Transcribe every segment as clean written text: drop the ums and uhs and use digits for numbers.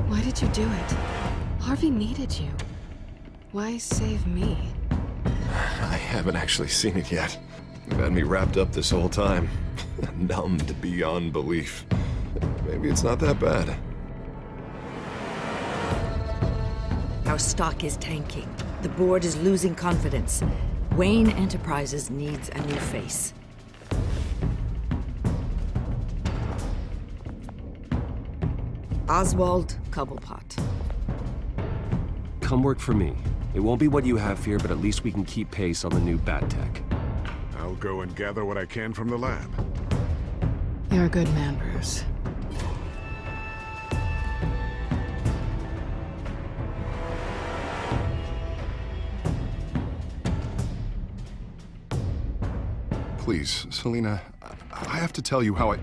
Why did you do it? Harvey needed you. Why save me? I haven't actually seen it yet. You've had me wrapped up this whole time. Numbed beyond belief. Maybe it's not that bad. Our stock is tanking. The board is losing confidence. Wayne Enterprises needs a new face. Oswald Cobblepot. Come work for me. It won't be what you have here, but at least we can keep pace on the new bat tech. I'll go and gather what I can from the lab. You're a good man, Bruce. Please, Selina, I have to tell you how I...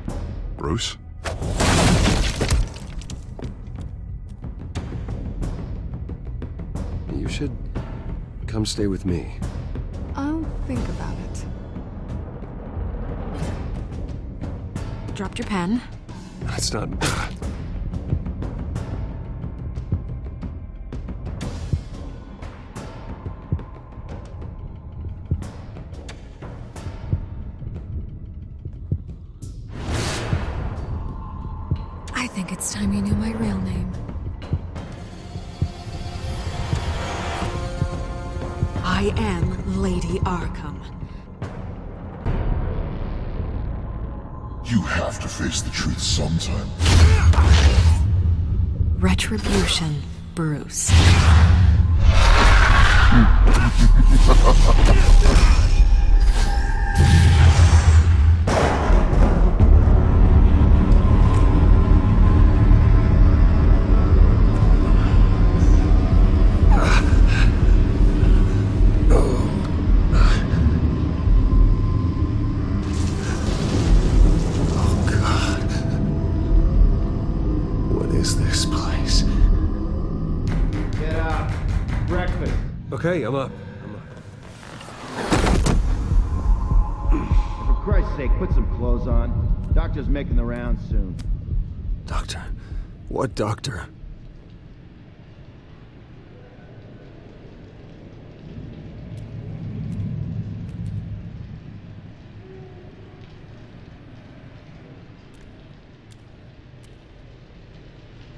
Bruce? You should come stay with me. I'll think about it. Dropped your pen. That's not... I think it's time you knew my real name. I am Lady Arkham. You have to face the truth sometime. Retribution, Bruce. Okay, I'm up. For Christ's sake, put some clothes on. Doctor's making the rounds soon. Doctor? What doctor?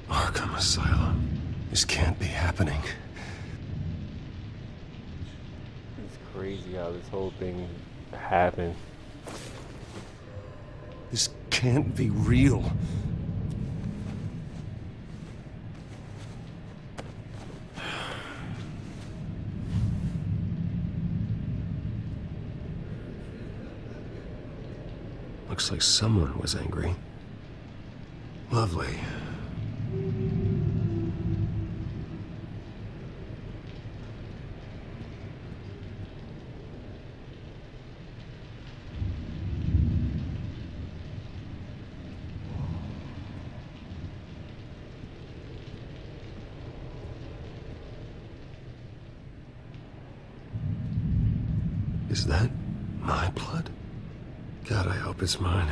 Arkham Asylum. This can't be happening. Crazy how this whole thing happened. This can't be real. Looks like someone was angry. Lovely. Is that my blood? God, I hope it's mine.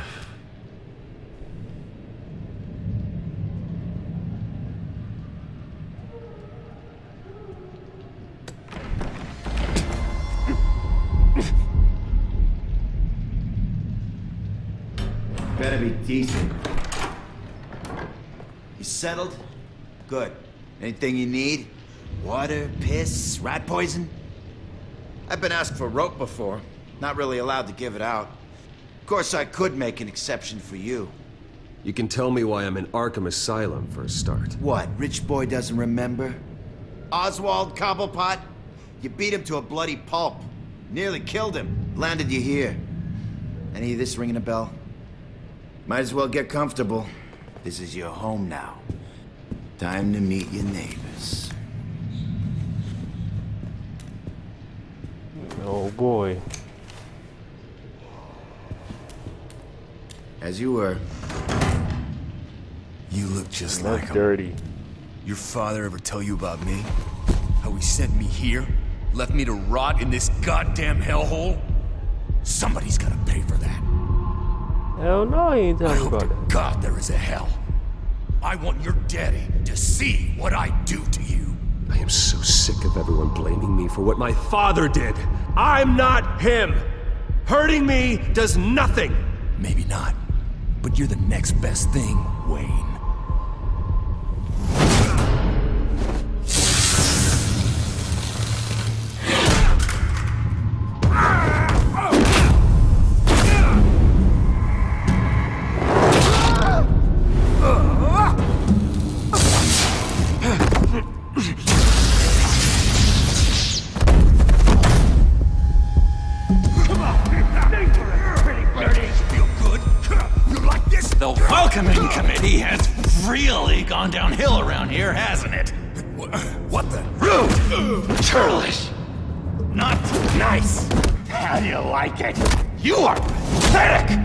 Better be decent. You settled? Good. Anything you need? Water, piss, rat poison? I've been asked for rope before. Not really allowed to give it out. Of course, I could make an exception for you. You can tell me why I'm in Arkham Asylum for a start. What, rich boy doesn't remember? Oswald Cobblepot? You beat him to a bloody pulp. Nearly killed him. Landed you here. Any of this ringing a bell? Might as well get comfortable. This is your home now. Time to meet your neighbors. Oh boy. As you were. You look just That's like him. dirty. Your father ever tell you about me? How he sent me here? Left me to rot in this goddamn hellhole? Somebody's gotta pay for that. Hell no, he ain't I telling me hope about to that. God there is a hell. I want your daddy to see what I do to you. I am so sick of everyone blaming me for what my father did. I'm not him. Hurting me does nothing. Maybe not, but you're the next best thing, Wayne. The welcoming committee has really gone downhill around here, hasn't it? What the? Rude! Churlish! Not nice! How do you like it? You are pathetic!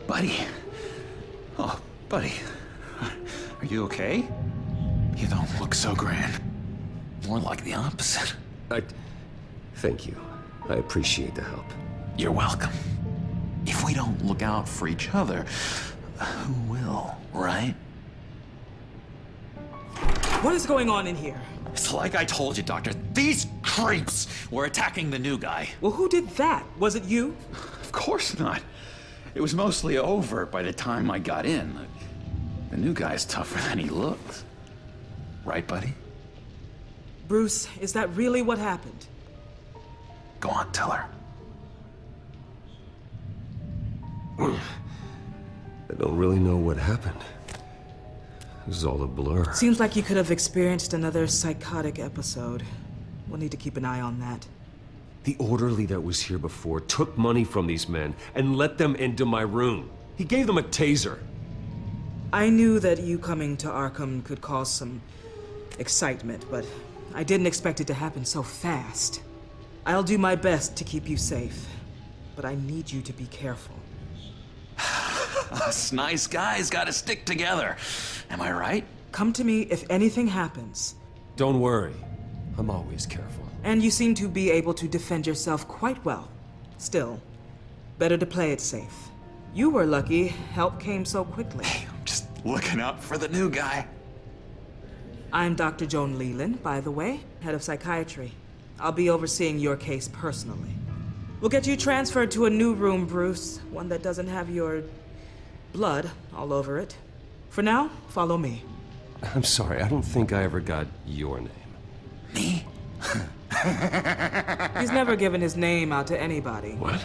Buddy. Oh, buddy. Are you okay? You don't look so grand. More like the opposite. Thank you. I appreciate the help. You're welcome. If we don't look out for each other, who will, right? What is going on in here? It's like I told you, Doctor. These creeps were attacking the new guy. Well, who did that? Was it you? Of course not. It was mostly over by the time I got in. The new guy's tougher than he looks. Right, buddy? Bruce, is that really what happened? Go on, tell her. I don't really know what happened. This is all a blur. Seems like you could have experienced another psychotic episode. We'll need to keep an eye on that. The orderly that was here before took money from these men and let them into my room. He gave them a taser. I knew that you coming to Arkham could cause some excitement, but I didn't expect it to happen so fast. I'll do my best to keep you safe, but I need you to be careful. Us nice guys gotta stick together. Am I right? Come to me if anything happens. Don't worry. I'm always careful. And you seem to be able to defend yourself quite well. Still, better to play it safe. You were lucky help came so quickly. Hey, I'm just looking out for the new guy. I'm Dr. Joan Leland, by the way, head of psychiatry. I'll be overseeing your case personally. We'll get you transferred to a new room, Bruce. One that doesn't have your blood all over it. For now, follow me. I'm sorry, I don't think I ever got your name. Me? He's never given his name out to anybody. What?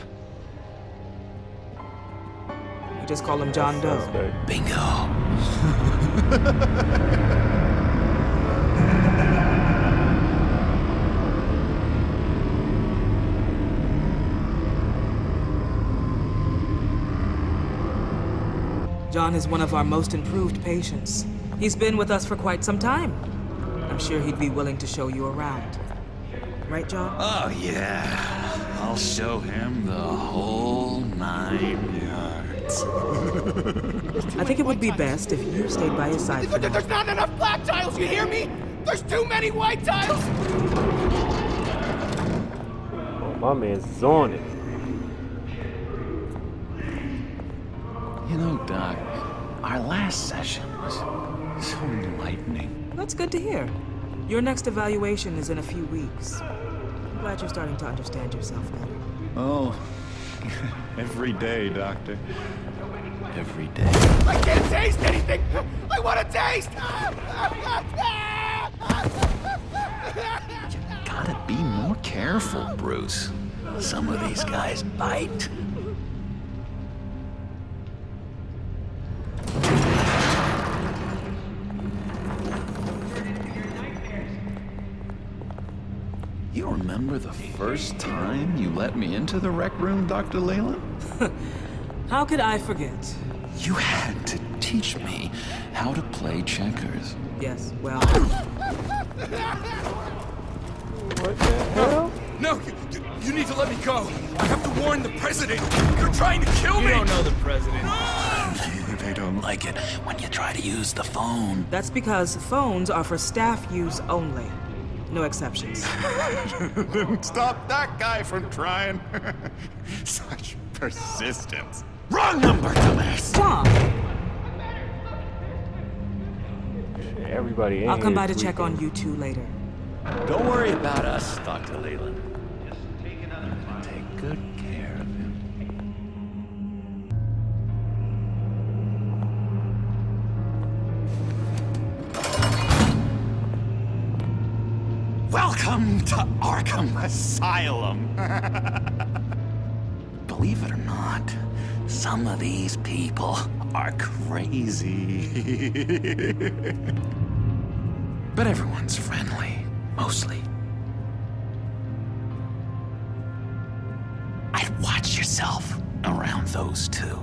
You just call him John Doe. Bingo. John is one of our most improved patients. He's been with us for quite some time. I'm sure he'd be willing to show you around. Right, John? Oh, yeah. I'll show him the whole 9 yards. I think it would be best if you stayed by his side for now. There's not enough black tiles, you hear me? There's too many white tiles! Oh, my man's on it. You know, Doc, our last session was so enlightening. That's good to hear. Your next evaluation is in a few weeks. I'm glad you're starting to understand yourself better. Oh, every day, Doctor. Every day. I can't taste anything! I want to taste! You gotta be more careful, Bruce. Some of these guys bite. You remember the first time you let me into the rec room, Dr. Leyland? How could I forget? You had to teach me how to play checkers. Yes, well... What the hell? No, you need to let me go. I have to warn the president. You're trying to kill me. You don't know the president. They don't like it when you try to use the phone. That's because phones are for staff use only. No exceptions. Then stop that guy from trying. Such persistence. Wrong number, dumbass! Tom! Everybody in I'll come here by to is check on sleeping. you two later. Don't worry about us, Dr. Leland. Take good care of him. Welcome to Arkham Asylum. Believe it or not, some of these people are crazy. But everyone's friendly, mostly. I'd watch yourself around those two.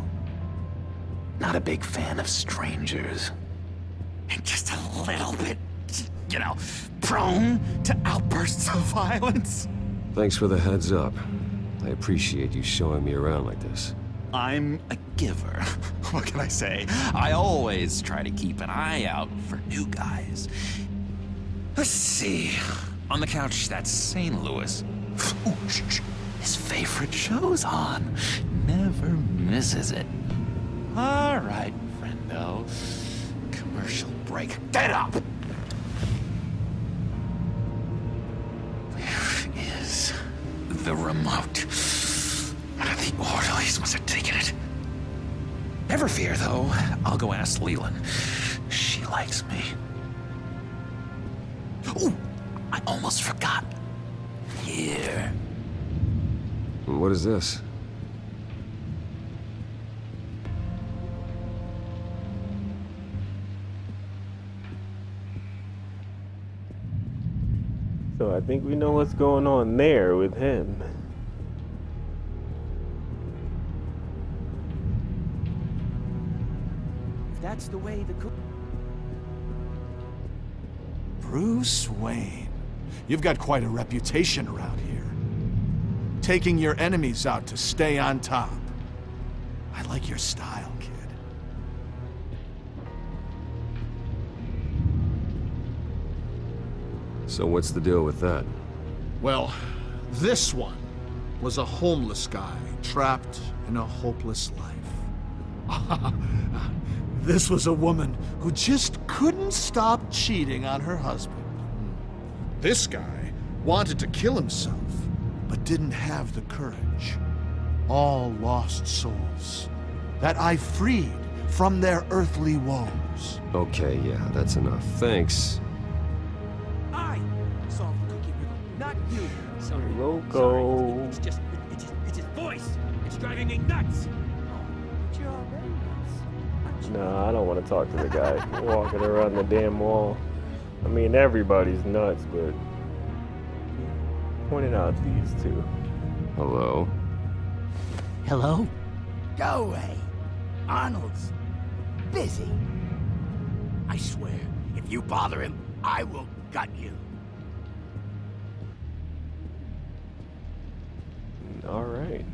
Not a big fan of strangers. And just a little bit, you know, prone to outbursts of violence. Thanks for the heads up. I appreciate you showing me around like this. I'm a giver. What can I say? I always try to keep an eye out for new guys. Let's see. On the couch, that's St. Louis. Ooh, his favorite show's on. Never misses it. All right, friendo. Commercial break. Get up! Where is the remote? One of the orderlies must have taken it. Never fear, though. I'll go ask Leland. She likes me. Ooh, I almost forgot. Here. What is this? So I think we know what's going on there with him. That's the way the... Bruce Wayne. You've got quite a reputation around here. Taking your enemies out to stay on top. I like your style, kid. So what's the deal with that? Well, this one was a homeless guy trapped in a hopeless life. This was a woman who just couldn't stop cheating on her husband. This guy wanted to kill himself, but didn't have the courage. All lost souls that I freed from their earthly woes. Okay, yeah, that's enough. Thanks. I saw the cookie wiggle, not you. Sorry. Loco. Sorry. It's his voice. It's driving me nuts. But you're already nuts. Nah, I don't want to talk to the guy walking around the damn wall. I mean, everybody's nuts, but pointing out these two. Hello? Hello? Go away. Arnold's busy. I swear, if you bother him, I will gut you. All right.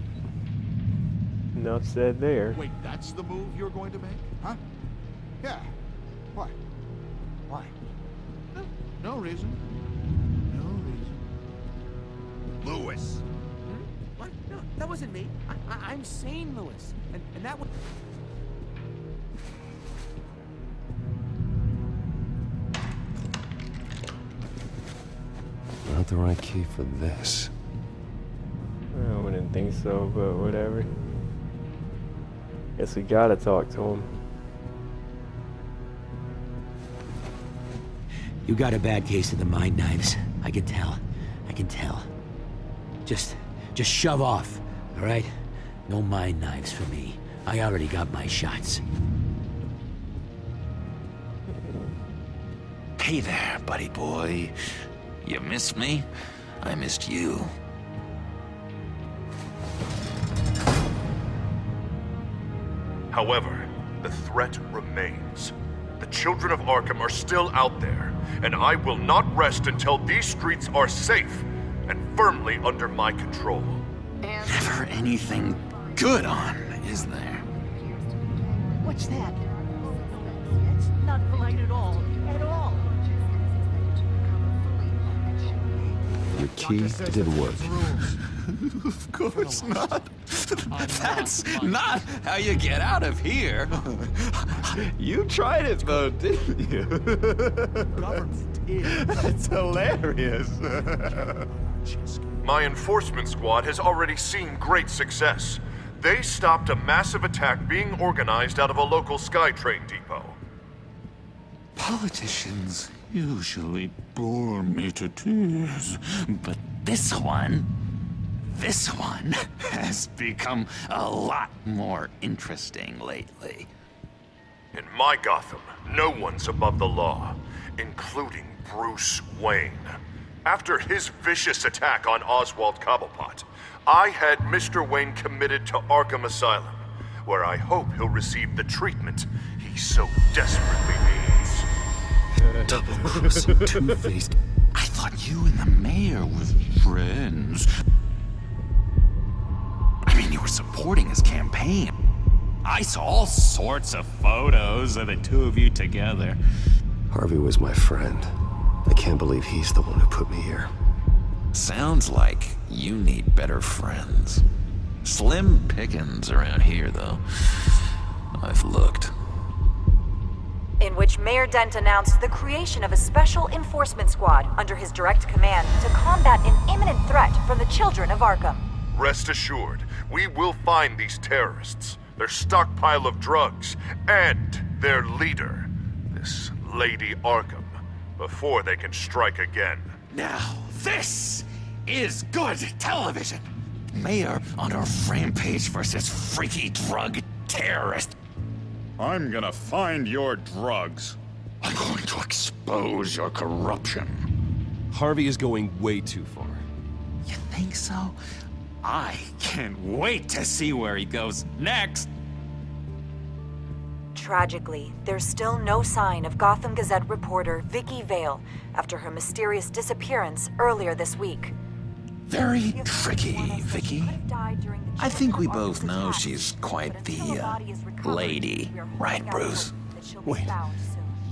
Enough said there. Wait, that's the move you're going to make? Huh? Yeah. Why? Why? No reason. No reason. Lewis. What? No, that wasn't me. I'm sane, Lewis. And that was... Not the right key for this. I wouldn't think so, but whatever. Guess we gotta talk to him. You got a bad case of the mind knives. I can tell. I can tell. Just shove off, all right? No mind knives for me. I already got my shots. Hey there, buddy boy. You missed me? I missed you. However, the threat remains. The children of Arkham are still out there, and I will not rest until these streets are safe and firmly under my control. Never anything good on, is there? What's that? That's not polite at all. At all. Your key didn't work. Of course not. That's not how you get out of here. You tried it though, didn't you? That's hilarious. My enforcement squad has already seen great success. They stopped a massive attack being organized out of a local SkyTrain depot. Politicians usually bore me to tears, but this one has become a lot more interesting lately. In my Gotham, no one's above the law, including Bruce Wayne. After his vicious attack on Oswald Cobblepot, I had Mr. Wayne committed to Arkham Asylum, where I hope he'll receive the treatment he so desperately needs. Double-crossing, two-faced. I thought you and the mayor were friends. I mean, you were supporting his campaign. I saw all sorts of photos of the two of you together. Harvey was my friend. I can't believe he's the one who put me here. Sounds like you need better friends. Slim pickings around here, though. I've looked. In which Mayor Dent announced the creation of a special enforcement squad under his direct command to combat an imminent threat from the children of Arkham. Rest assured, we will find these terrorists, their stockpile of drugs, and their leader, this Lady Arkham, before they can strike again. Now, this is good television. Mayor on a rampage versus freaky drug terrorist. I'm gonna find your drugs. I'm going to expose your corruption. Harvey is going way too far. You think so? I can't wait to see where he goes next. Tragically, there's still no sign of Gotham Gazette reporter Vicky Vale after her mysterious disappearance earlier this week. Very tricky, Vicky. I think we both know she's quite the, lady, right, Bruce? Wait,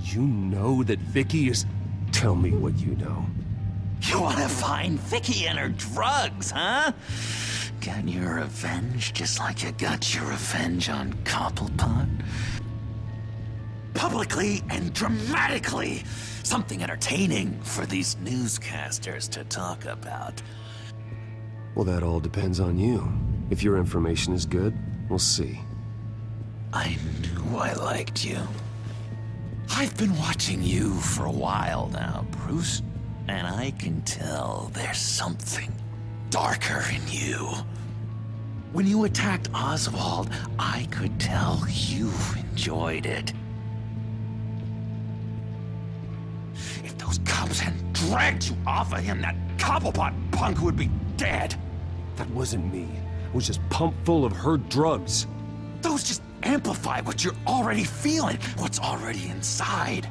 you know that Vicky is... Tell me what you know. You want to find Vicky and her drugs, huh? Get your revenge just like you got your revenge on Cobblepot? Publicly and dramatically! Something entertaining for these newscasters to talk about. Well, that all depends on you. If your information is good, we'll see. I knew I liked you. I've been watching you for a while now, Bruce, and I can tell there's something darker in you. When you attacked Oswald, I could tell you enjoyed it. If those cops hadn't dragged you off of him, that Cobblepot punk would be dead. That wasn't me. It was just pumped full of her drugs. Those just amplify what you're already feeling, what's already inside.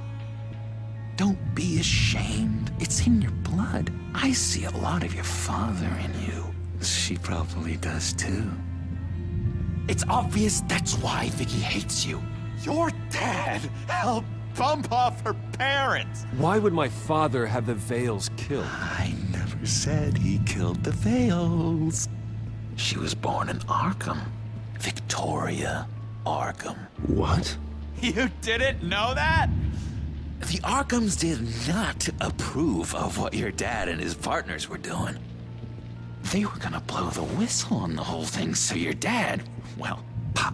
Don't be ashamed. It's in your blood. I see a lot of your father in you. She probably does too. It's obvious that's why Vicky hates you. Your dad helped bump off her parents. Why would my father have the Vales killed? I never said he killed the Vales. She was born in Arkham. Victoria Arkham. What? You didn't know that? The Arkhams did not approve of what your dad and his partners were doing. They were gonna blow the whistle on the whole thing, so your dad, well, pop.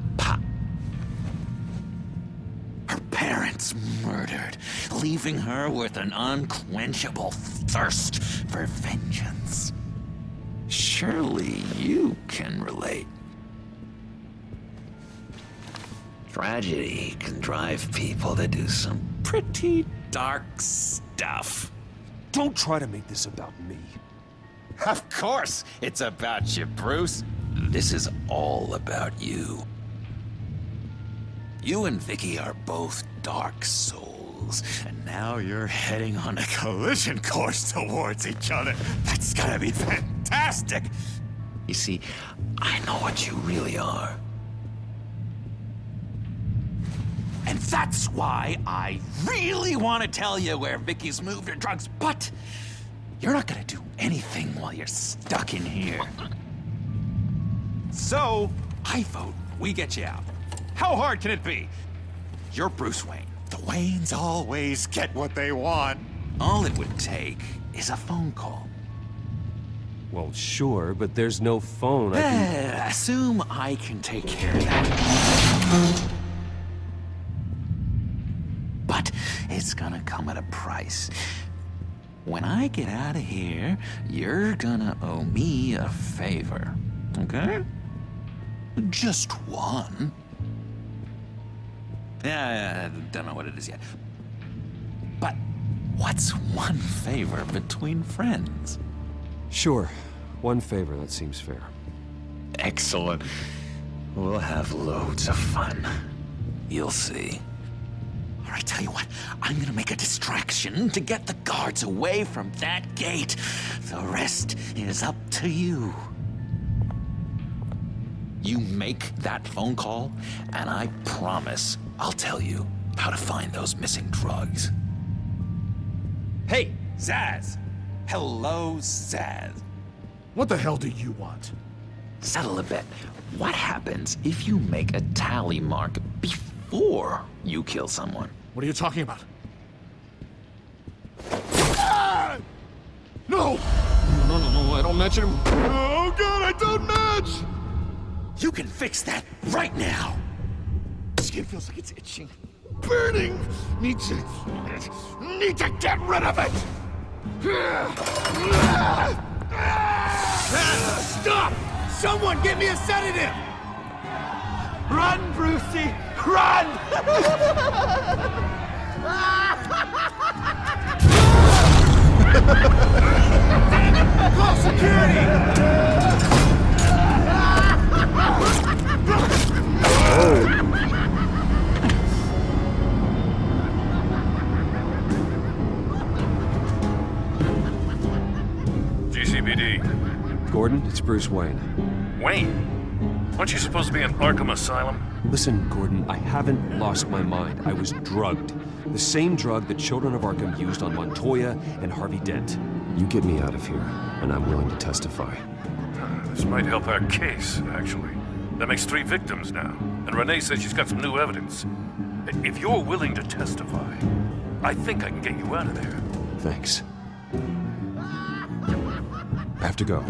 Her parents murdered, leaving her with an unquenchable thirst for vengeance. Surely you can relate. Tragedy can drive people to do some pretty dark stuff. Don't try to make this about me. Of course it's about you, Bruce. This is all about you. You and Vicky are both dark souls, and now you're heading on a collision course towards each other. That's gonna be fantastic! You see, I know what you really are. And that's why I really want to tell you where Vicky's moved her drugs, but You're not gonna do anything while you're stuck in here. So, I vote we get you out. How hard can it be? You're Bruce Wayne. The Waynes always get what they want. All it would take is a phone call. Well, sure, but there's no phone. Assume I can take care of that. But it's gonna come at a price. When I get out of here, you're gonna owe me a favor, okay? Just one. Yeah, I don't know what it is yet. But what's one favor between friends? Sure. One favor, that seems fair. Excellent. We'll have loads of fun. You'll see. All right, tell you what, I'm gonna make a distraction to get the guards away from that gate. The rest is up to you. You make that phone call, and I promise I'll tell you how to find those missing drugs. Hey, Zsasz! Hello, Zsasz. What the hell do you want? Settle a bet. What happens if you make a tally mark before you kill someone? What are you talking about? Ah! No! No, I don't match him. Oh god, I don't match! You can fix that right now! Skin feels like it's itching. Burning! Need to get rid of it! Stop! Someone get me a sedative! Run, Brucey! Run! Call security! GCPD. Gordon, it's Bruce Wayne. Wayne? Aren't you supposed to be in Arkham Asylum? Listen, Gordon, I haven't lost my mind. I was drugged. The same drug the children of Arkham used on Montoya and Harvey Dent. You get me out of here, and I'm willing to testify. This might help our case, actually. That makes 3 victims now, and Renee says she's got some new evidence. If you're willing to testify, I think I can get you out of there. Thanks. I have to go.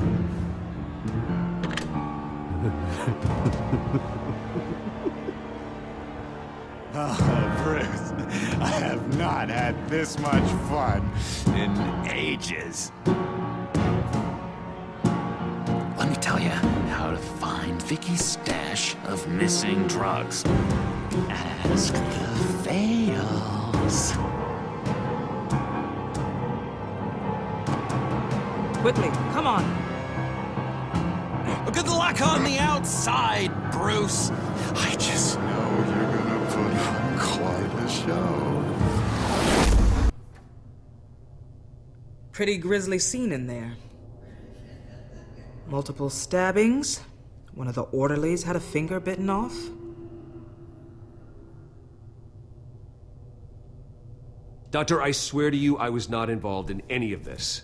Oh, Bruce, I have not had this much fun in ages. Let me tell you how to find Vicky's stash of missing drugs. Ask the Veils. Quickly, come on. Good luck on the outside, Bruce. I just know you're gonna put on quite a show. Pretty grisly scene in there. Multiple stabbings. One of the orderlies had a finger bitten off. Doctor, I swear to you I was not involved in any of this.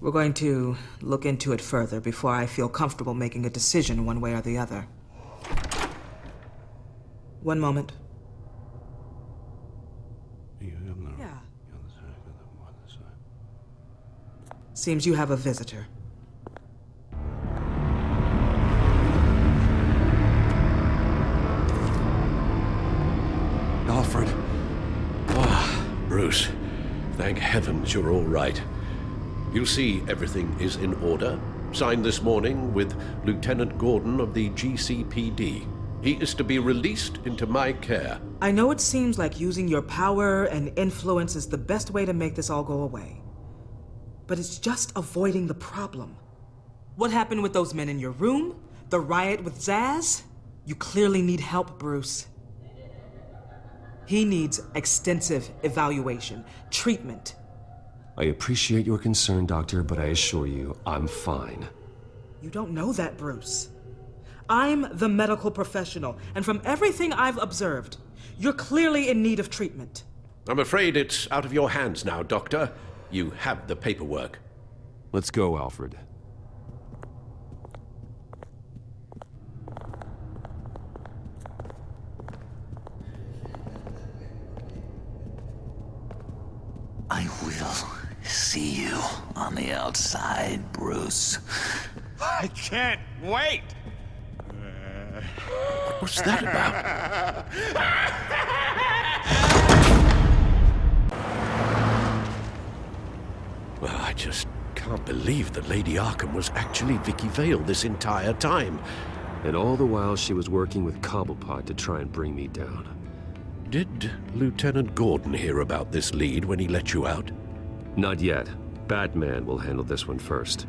We're going to look into it further before I feel comfortable making a decision one way or the other. One moment. Yeah. Seems you have a visitor. Alfred. Ah, Bruce. Thank heavens you're all right. You see, everything is in order. Signed this morning with Lieutenant Gordon of the GCPD. He is to be released into my care. I know it seems like using your power and influence is the best way to make this all go away. But it's just avoiding the problem. What happened with those men in your room? The riot with Zsasz? You clearly need help, Bruce. He needs extensive evaluation, treatment. I appreciate your concern, Doctor, but I assure you, I'm fine. You don't know that, Bruce. I'm the medical professional, and from everything I've observed, you're clearly in need of treatment. I'm afraid it's out of your hands now, Doctor. You have the paperwork. Let's go, Alfred. I will see you on the outside, Bruce. I can't wait! What's that about? Well, I just can't believe that Lady Arkham was actually Vicky Vale this entire time. And all the while she was working with Cobblepot to try and bring me down. Did Lieutenant Gordon hear about this lead when he let you out? Not yet. Batman will handle this one first.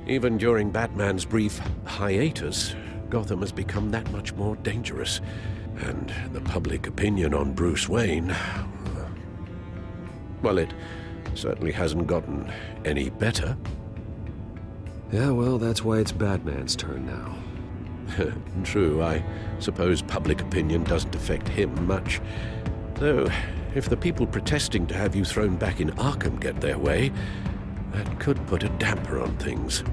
Even during Batman's brief hiatus, Gotham has become that much more dangerous. And the public opinion on Bruce Wayne... well, it certainly hasn't gotten any better. Yeah, well, that's why it's Batman's turn now. True, I suppose public opinion doesn't affect him much. Though, if the people protesting to have you thrown back in Arkham get their way, that could put a damper on things.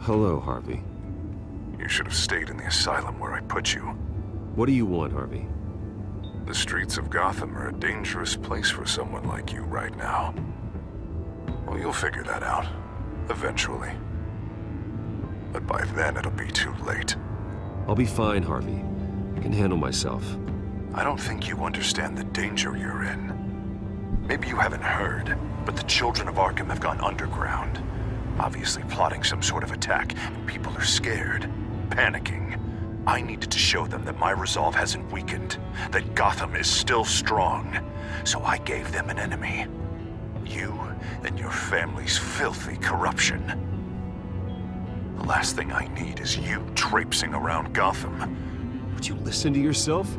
Hello, Harvey. You should have stayed in the asylum where I put you. What do you want, Harvey? The streets of Gotham are a dangerous place for someone like you right now. Well, you'll figure that out. Eventually. But by then, it'll be too late. I'll be fine, Harvey. I can handle myself. I don't think you understand the danger you're in. Maybe you haven't heard, but the children of Arkham have gone underground. Obviously plotting some sort of attack, and people are scared, panicking. I needed to show them that my resolve hasn't weakened, that Gotham is still strong. So I gave them an enemy. You and your family's filthy corruption. The last thing I need is you traipsing around Gotham. Would you listen to yourself?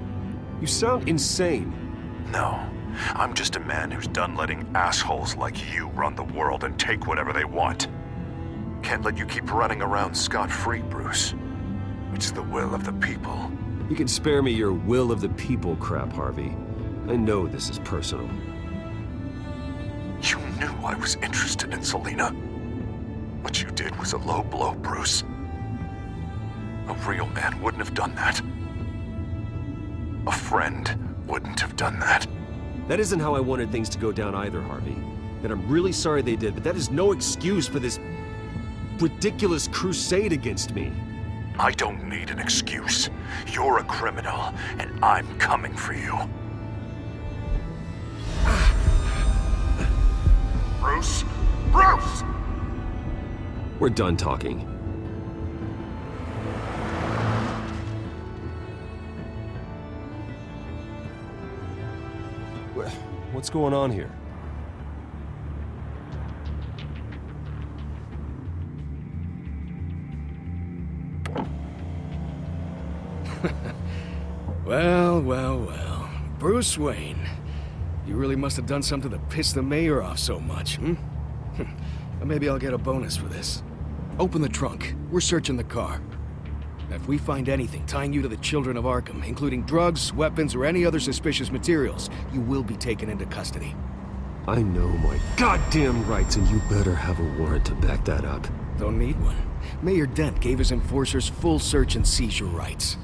You sound insane. No, I'm just a man who's done letting assholes like you run the world and take whatever they want. Can't let you keep running around scot-free, Bruce. It's the will of the people. You can spare me your will of the people crap, Harvey. I know this is personal. You knew I was interested in Selina. What you did was a low blow, Bruce. A real man wouldn't have done that. A friend wouldn't have done that. That isn't how I wanted things to go down either, Harvey. And I'm really sorry they did, but that is no excuse for this ridiculous crusade against me. I don't need an excuse. You're a criminal, and I'm coming for you. Bruce? Bruce! We're done talking. What's going on here? Well. Bruce Wayne. You really must have done something to piss the mayor off so much, hmm? Maybe I'll get a bonus for this. Open the trunk. We're searching the car. If we find anything tying you to the children of Arkham, including drugs, weapons, or any other suspicious materials, you will be taken into custody. I know my goddamn rights, and you better have a warrant to back that up. Don't need one. Mayor Dent gave his enforcers full search and seizure rights.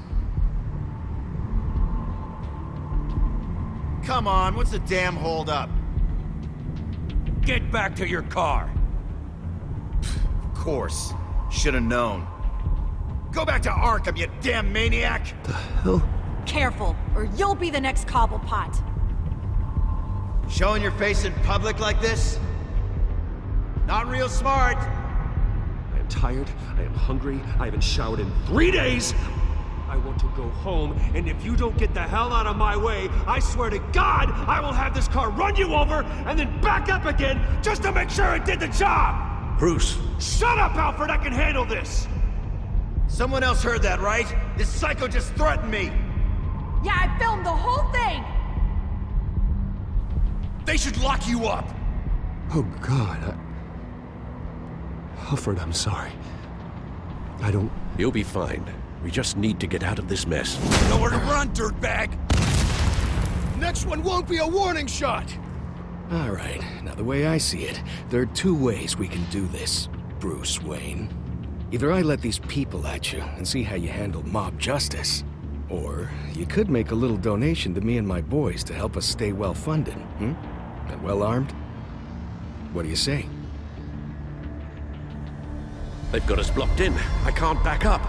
Come on, what's the damn holdup? Get back to your car! Of course. Should've known. Go back to Arkham, you damn maniac! The hell? Careful, or you'll be the next Cobblepot. Showing your face in public like this? Not real smart. I am tired, I am hungry, I haven't showered in 3 days! I want to go home, and if you don't get the hell out of my way, I swear to God, I will have this car run you over, and then back up again, just to make sure it did the job! Bruce! Shut up, Alfred, I can handle this! Someone else heard that, right? This psycho just threatened me! Yeah, I filmed the whole thing! They should lock you up! Oh, God, Alfred, I'm sorry. I don't... You'll be fine. We just need to get out of this mess. Nowhere to run, dirtbag! next one won't be a warning shot! All right, now the way I see it, there are two ways we can do this, Bruce Wayne. Either I let these people at you and see how you handle mob justice, or you could make a little donation to me and my boys to help us stay well-funded, and well-armed? What do you say? They've got us blocked in. I can't back up.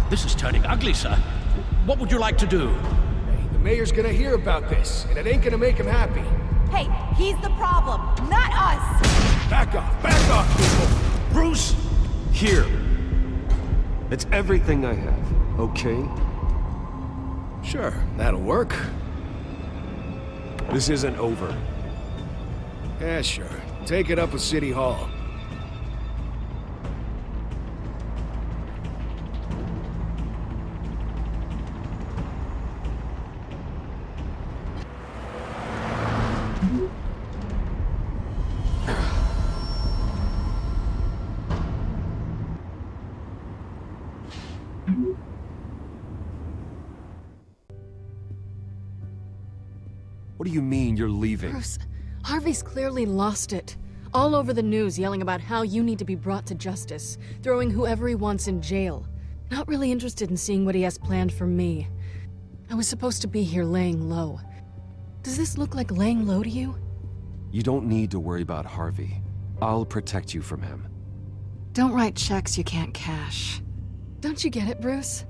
This is turning ugly, sir. What would you like to do? Hey, the mayor's gonna hear about this, and it ain't gonna make him happy. Hey, he's the problem, not us! Back off, people! Bruce! Here. It's everything I have, okay? Sure, that'll work. This isn't over. Yeah, sure. Take it up with City Hall. What do you mean you're leaving? Bruce, Harvey's clearly lost it. All over the news yelling about how you need to be brought to justice, throwing whoever he wants in jail. Not really interested in seeing what he has planned for me. I was supposed to be here laying low. Does this look like laying low to you? You don't need to worry about Harvey. I'll protect you from him. Don't write checks you can't cash. Don't you get it, Bruce?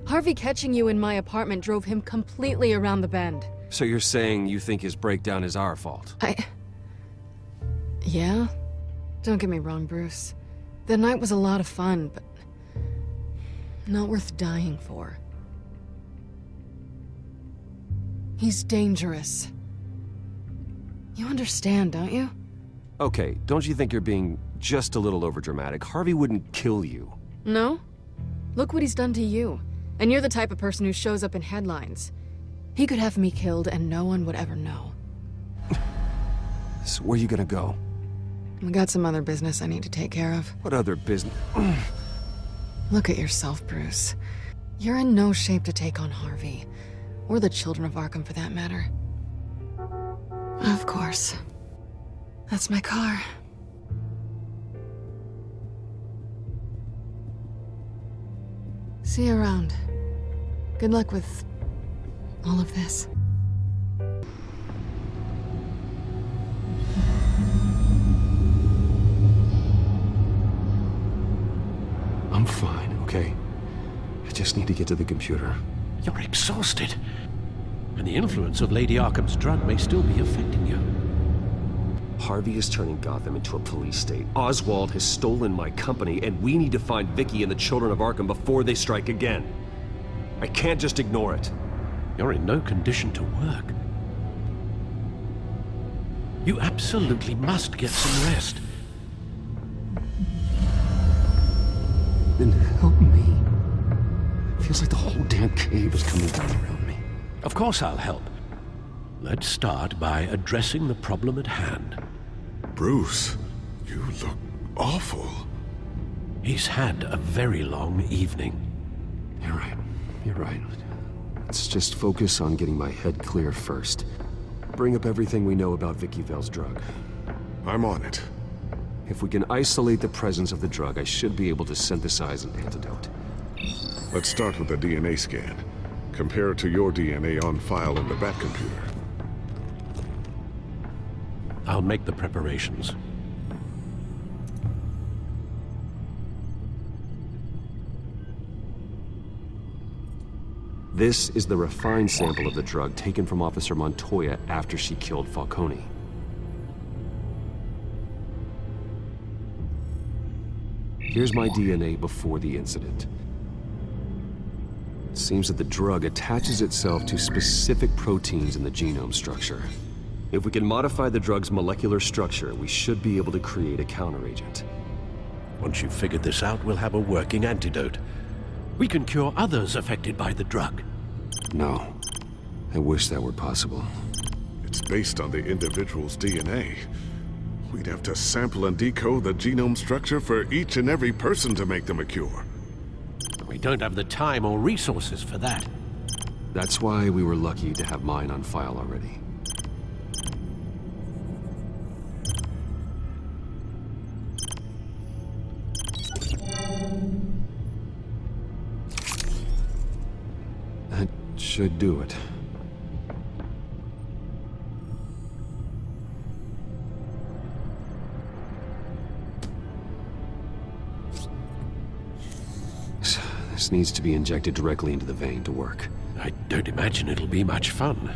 Harvey catching you in my apartment drove him completely around the bend. So you're saying you think his breakdown is our fault? Yeah? Don't get me wrong, Bruce. The night was a lot of fun, but not worth dying for. He's dangerous. You understand, don't you? Okay, don't you think you're being just a little overdramatic? Harvey wouldn't kill you. No? Look what he's done to you. And you're the type of person who shows up in headlines. He could have me killed and no one would ever know. So where are you gonna go? I got some other business I need to take care of. What other business? Look at yourself, Bruce. You're in no shape to take on Harvey. Or the children of Arkham, for that matter. Of course. That's my car. See you around. Good luck with all of this. I'm fine, okay? I just need to get to the computer. You're exhausted. And the influence of Lady Arkham's drug may still be affecting you. Harvey is turning Gotham into a police state. Oswald has stolen my company, and we need to find Vicky and the children of Arkham before they strike again. I can't just ignore it. You're in no condition to work. You absolutely must get some rest. Then help me. Feels like the whole damn cave is coming down around me. Of course I'll help. Let's start by addressing the problem at hand. Bruce, you look awful. He's had a very long evening. You're right. You're right. Let's just focus on getting my head clear first. Bring up everything we know about Vicky Vale's drug. I'm on it. If we can isolate the presence of the drug, I should be able to synthesize an antidote. Let's start with a DNA scan. Compare it to your DNA on file in the Batcomputer. I'll make the preparations. This is the refined sample of the drug taken from Officer Montoya after she killed Falcone. Here's my DNA before the incident. It seems that the drug attaches itself to specific proteins in the genome structure. If we can modify the drug's molecular structure, we should be able to create a counteragent. Once you've figured this out, we'll have a working antidote. We can cure others affected by the drug. No. I wish that were possible. It's based on the individual's DNA. We'd have to sample and decode the genome structure for each and every person to make them a cure. We don't have the time or resources for that. That's why we were lucky to have mine on file already. That should do it. This needs to be injected directly into the vein to work. I don't imagine it'll be much fun.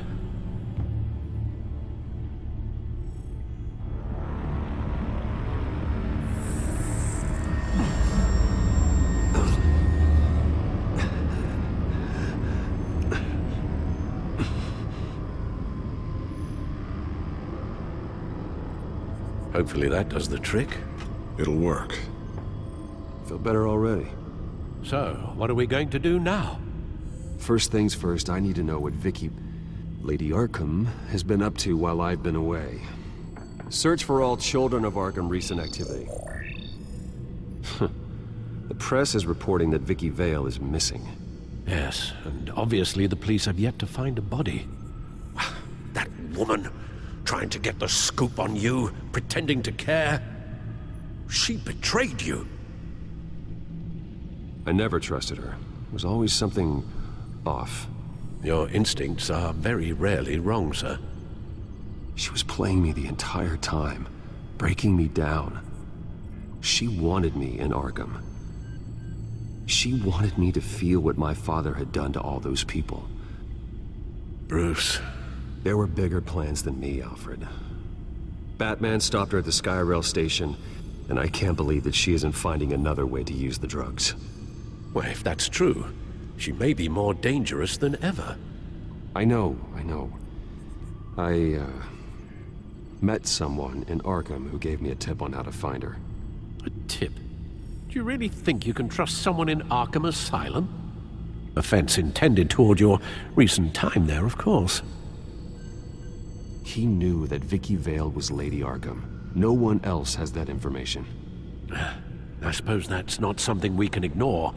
Hopefully that does the trick. It'll work. Feel better already. So, what are we going to do now? First things first, I need to know what Lady Arkham, has been up to while I've been away. Search for all children of Arkham recent activity. The press is reporting that Vicky Vale is missing. Yes, and obviously the police have yet to find a body. That woman, trying to get the scoop on you, pretending to care. She betrayed you. I never trusted her. There was always something off. Your instincts are very rarely wrong, sir. She was playing me the entire time, breaking me down. She wanted me in Arkham. She wanted me to feel what my father had done to all those people. Bruce. There were bigger plans than me, Alfred. Batman stopped her at the Skyrail station, and I can't believe that she isn't finding another way to use the drugs. Well, if that's true, she may be more dangerous than ever. I know. I met someone in Arkham who gave me a tip on how to find her. A tip? Do you really think you can trust someone in Arkham Asylum? Offense intended toward your recent time there, of course. He knew that Vicky Vale was Lady Arkham. No one else has that information. I suppose that's not something we can ignore,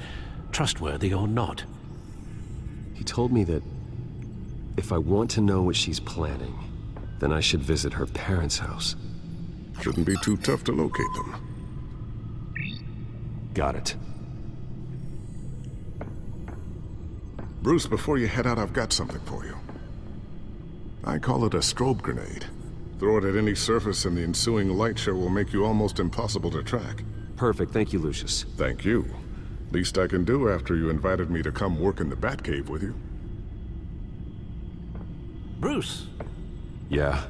trustworthy or not. He told me that if I want to know what she's planning, then I should visit her parents' house. Shouldn't be too tough to locate them. Got it. Bruce, before you head out, I've got something for you. I call it a strobe grenade. Throw it at any surface and the ensuing light show will make you almost impossible to track. Perfect. Thank you, Lucius. Thank you. Least I can do after you invited me to come work in the Batcave with you. Bruce. Yeah?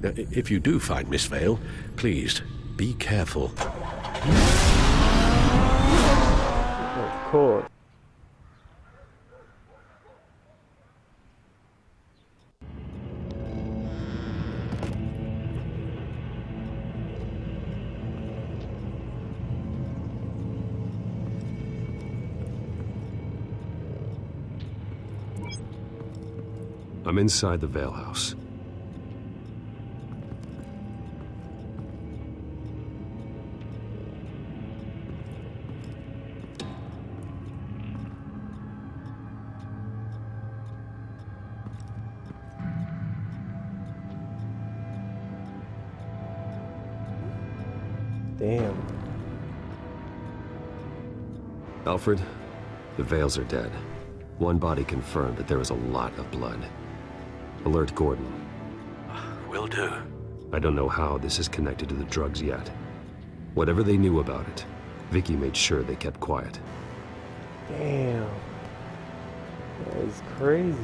If you do find Miss Vale, please, be careful. Of course. I'm inside the Vale house. Damn. Alfred, the Vales are dead. One body confirmed that there is a lot of blood. Alert Gordon. Will do. I don't know how this is connected to the drugs yet. Whatever they knew about it, Vicky made sure they kept quiet. Damn. That is crazy.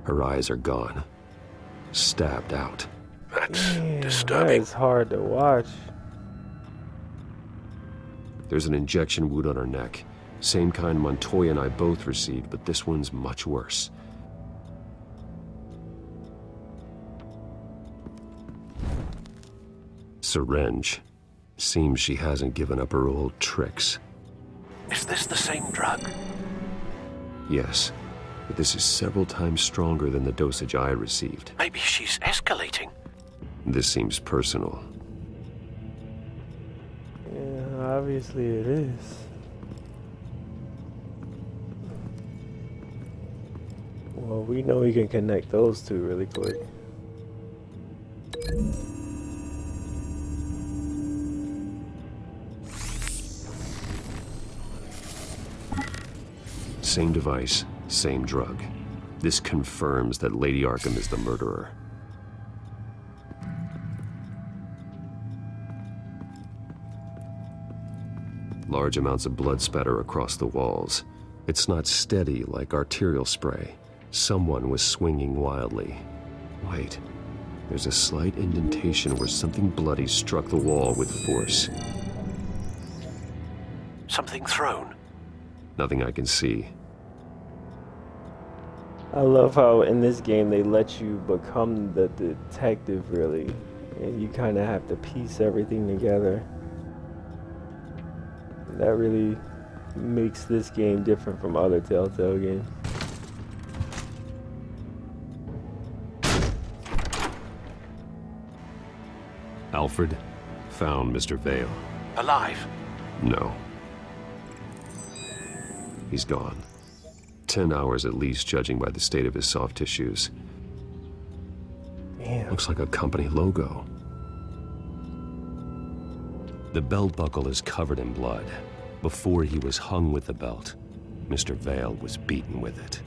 Her eyes are gone. Stabbed out. That's Damn, disturbing. That is hard to watch. There's an injection wound on her neck. Same kind Montoya and I both received, but this one's much worse. Syringe. Seems she hasn't given up her old tricks. Is this the same drug? Yes, but this is several times stronger than the dosage I received. Maybe she's escalating. This seems personal. Yeah, obviously it is. Well, we know we can connect those two really quick. Same device, same drug. This confirms that Lady Arkham is the murderer. Large amounts of blood spatter across the walls. It's not steady like arterial spray. Someone was swinging wildly. Wait, there's a slight indentation where something bloody struck the wall with force. Something thrown. Nothing I can see. I love how in this game they let you become the detective, really. And you kind of have to piece everything together. That really makes this game different from other Telltale games. Alfred found Mr. Vale. Alive? No. He's gone. 10 hours at least, judging by the state of his soft tissues. Damn. Looks like a company logo. The belt buckle is covered in blood. Before he was hung with the belt, Mr. Vale was beaten with it.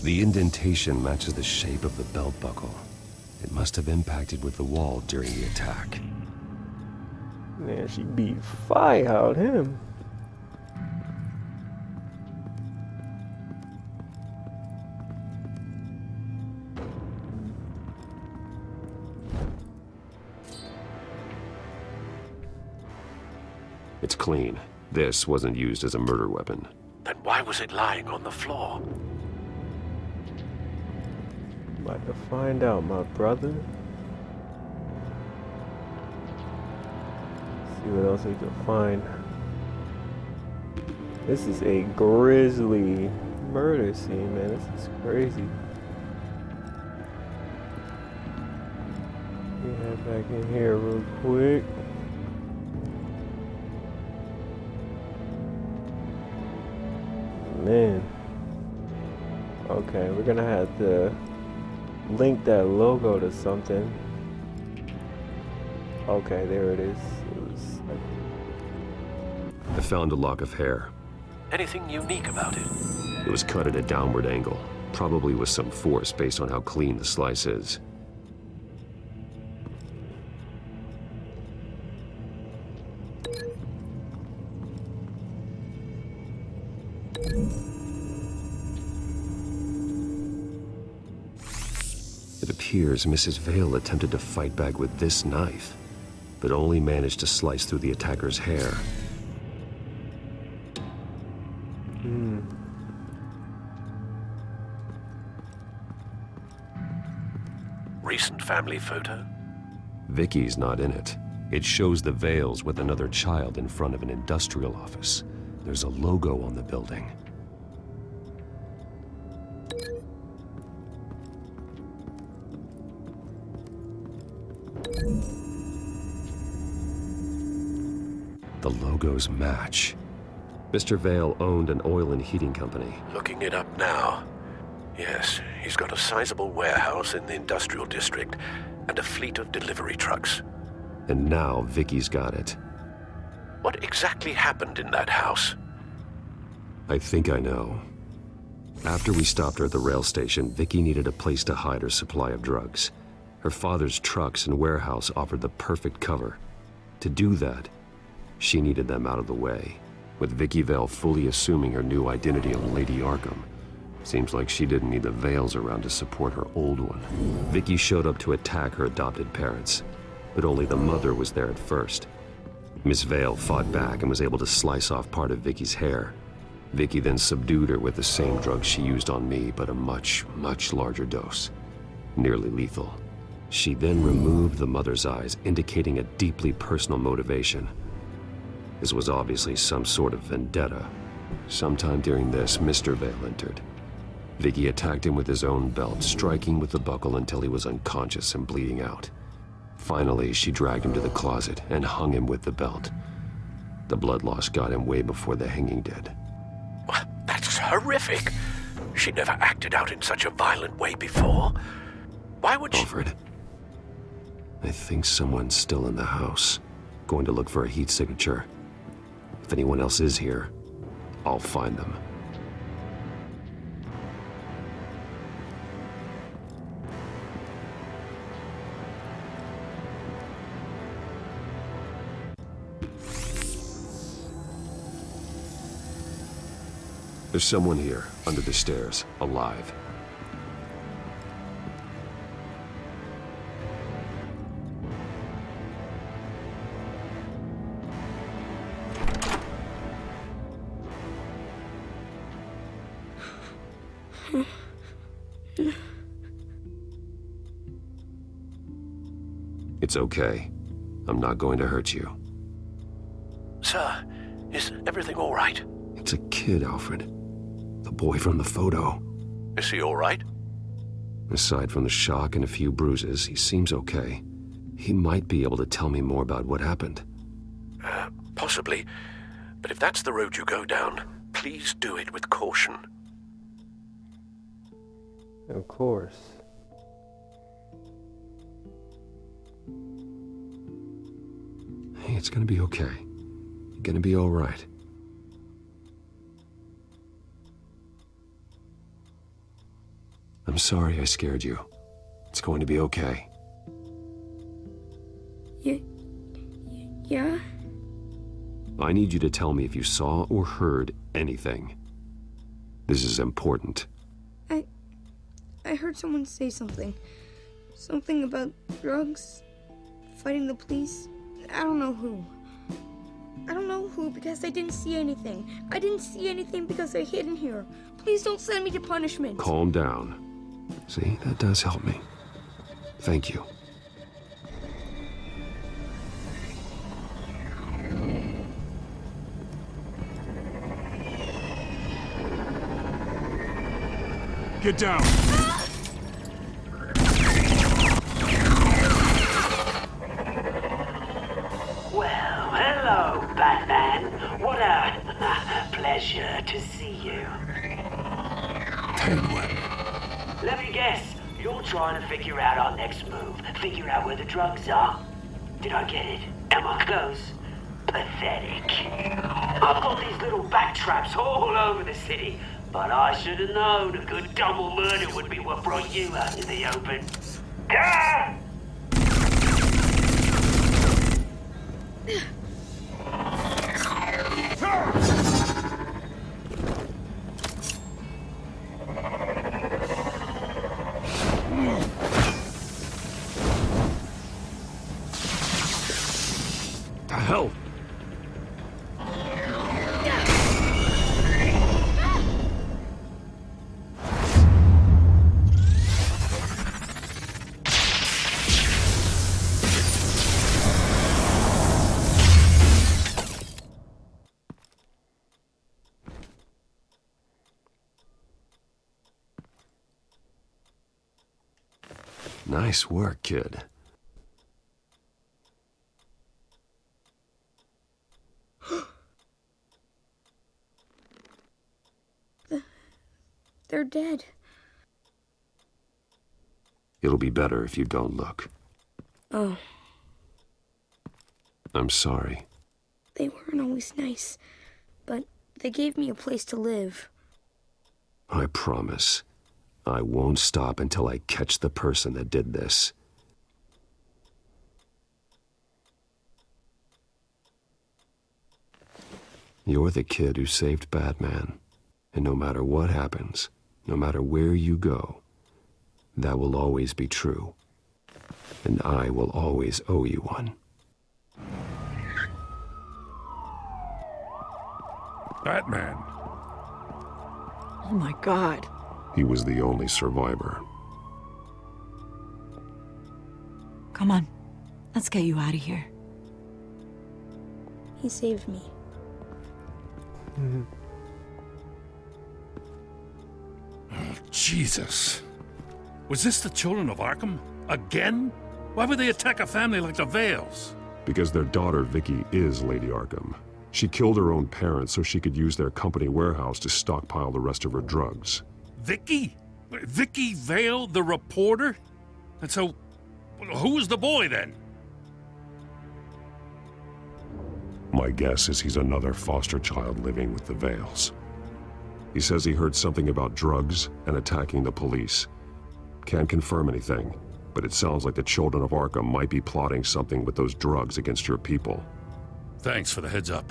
The indentation matches the shape of the belt buckle. It must have impacted with the wall during the attack. Man, she beat fire out him. It's clean. This wasn't used as a murder weapon. Then why was it lying on the floor? About to find out, my brother. See what else we can find. This is a grisly murder scene, man. This is crazy. Let me head back in here real quick. Man. Okay, we're gonna have to link that logo to something. Okay, there it is. I found a lock of hair. Anything unique about it? It was cut at a downward angle, probably with some force based on how clean the slice is. It appears Mrs. Vale attempted to fight back with this knife, but only managed to slice through the attacker's hair. Recent family photo? Vicky's not in it. It shows the Vales with another child in front of an industrial office. There's a logo on the building. The logos match. Mr. Vale owned an oil and heating company. Looking it up now. Yes, he's got a sizable warehouse in the industrial district and a fleet of delivery trucks. And now Vicky's got it. What exactly happened in that house? I think I know. After we stopped her at the rail station, Vicky needed a place to hide her supply of drugs. Her father's trucks and warehouse offered the perfect cover. To do that, she needed them out of the way. With Vicky Vale fully assuming her new identity of Lady Arkham, seems like she didn't need the Vales around to support her old one. Vicky showed up to attack her adopted parents, but only the mother was there at first. Miss Vale fought back and was able to slice off part of Vicky's hair. Vicky then subdued her with the same drug she used on me, but a much, much larger dose. Nearly lethal. She then removed the mother's eyes, indicating a deeply personal motivation. This was obviously some sort of vendetta. Sometime during this, Mr. Vale entered. Vicky attacked him with his own belt, striking with the buckle until he was unconscious and bleeding out. Finally, she dragged him to the closet and hung him with the belt. The blood loss got him way before the hanging did. That's horrific. She never acted out in such a violent way before. Why would she... Alfred, I think someone's still in the house. Going to look for a heat signature. If anyone else is here, I'll find them. There's someone here, under the stairs, alive. It's okay. I'm not going to hurt you. Sir, is everything all right? It's a kid, Alfred. The boy from the photo. Is he all right? Aside from the shock and a few bruises, he seems okay. He might be able to tell me more about what happened. Possibly. But if that's the road you go down, please do it with caution. Of course. Hey, it's gonna be okay. You're gonna be all right. I'm sorry I scared you. It's going to be okay. Yeah? I need you to tell me if you saw or heard anything. This is important. I heard someone say something. Something about drugs, fighting the police. I don't know who. I don't know who because I didn't see anything. I didn't see anything because I hid in here. Please don't send me to punishment. Calm down. See, that does help me. Thank you. Get down! Well, hello, Batman. What a pleasure to see you. Penguin. Let me guess, you're trying to figure out our next move. Figure out where the drugs are. Did I get it? Am I close? Pathetic. I've got these little bat traps all over the city, but I should have known a good double murder would be what brought you out in the open. Ah! The hell? Nice work, kid. They're dead. It'll be better if you don't look. Oh, I'm sorry. they weren't always nice, but they gave me a place to live. I promise. I won't stop until I catch the person that did this. You're the kid who saved Batman. And no matter what happens, no matter where you go, that will always be true. And I will always owe you one. Batman. Oh my God. He was the only survivor. Come on. Let's get you out of here. He saved me. Jesus. Was this the children of Arkham? Again? Why would they attack a family like the Vales? Because their daughter, Vicky, is Lady Arkham. She killed her own parents so she could use their company warehouse to stockpile the rest of her drugs. Vicky? Vicky Vale, the reporter? And so, who was the boy then? My guess is he's another foster child living with the Vales. He says he heard something about drugs and attacking the police. Can't confirm anything, but it sounds like the children of Arkham might be plotting something with those drugs against your people. Thanks for the heads up.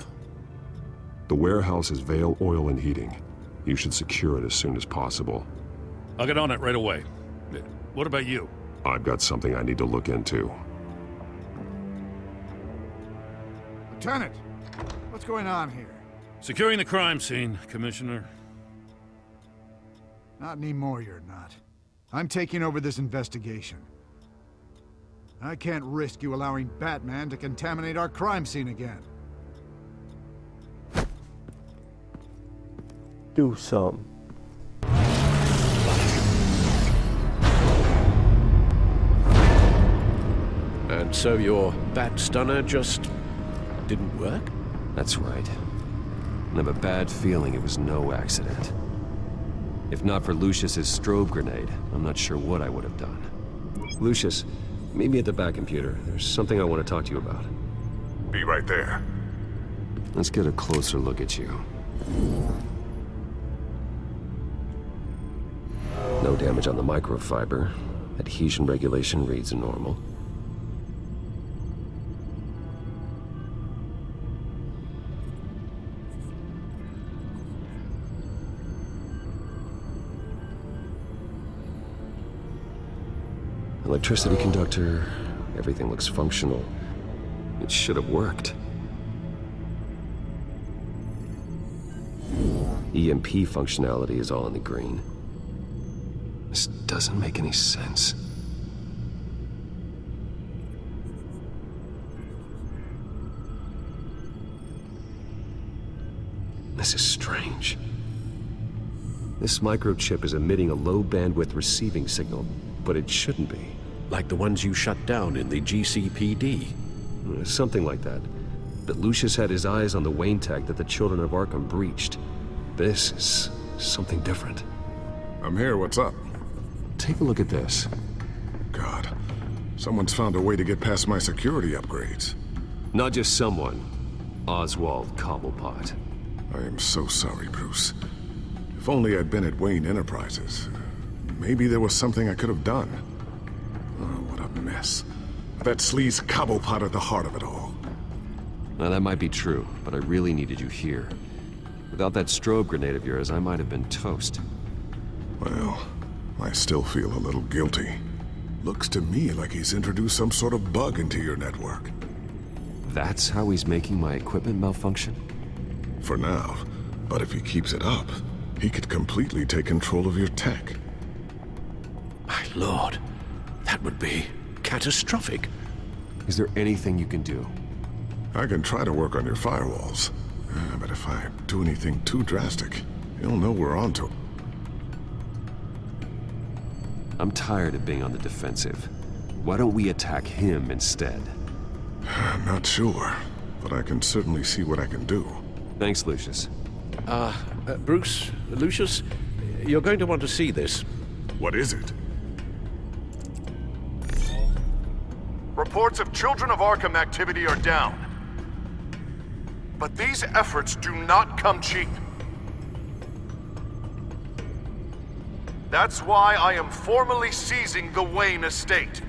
The warehouse is Vale Oil and Heating. You should secure it as soon as possible. I'll get on it right away. What about you? I've got something I need to look into. Lieutenant, what's going on here? Securing the crime scene, Commissioner. Not anymore, you're not. I'm taking over this investigation. I can't risk you allowing Batman to contaminate our crime scene again. Do something. And so your bat stunner just didn't work? That's right. And I have a bad feeling it was no accident. If not for Lucius's strobe grenade, I'm not sure what I would have done. Lucius, meet me at the back computer. There's something I want to talk to you about. Be right there. Let's get a closer look at you. No damage on the microfiber. Adhesion regulation reads normal. Electricity conductor, everything looks functional. It should have worked. EMP functionality is all in the green. This doesn't make any sense. This is strange. This microchip is emitting a low-bandwidth receiving signal, but it shouldn't be. Like the ones you shut down in the GCPD? Something like that. But Lucius had his eyes on the Wayne tech that the children of Arkham breached. This is something different. I'm here, what's up? Take a look at this. God, someone's found a way to get past my security upgrades. Not just someone. Oswald Cobblepot. I am so sorry, Bruce. If only I'd been at Wayne Enterprises. Maybe there was something I could have done. Oh, what a mess. That sleaze Cobblepot at the heart of it all. Now that might be true, but I really needed you here. Without that strobe grenade of yours, I might have been toast. Well, I still feel a little guilty. Looks to me like he's introduced some sort of bug into your network. That's how he's making my equipment malfunction? For now, but if he keeps it up, he could completely take control of your tech. My lord, that would be catastrophic. Is there anything you can do? I can try to work on your firewalls. But if I do anything too drastic, he'll know we're onto. I'm tired of being on the defensive. Why don't we attack him instead? I'm not sure, but I can certainly see what I can do. Thanks, Lucius. Bruce, Lucius, you're going to want to see this. What is it? Reports of Children of Arkham activity are down. But these efforts do not come cheap. That's why I am formally seizing the Wayne estate,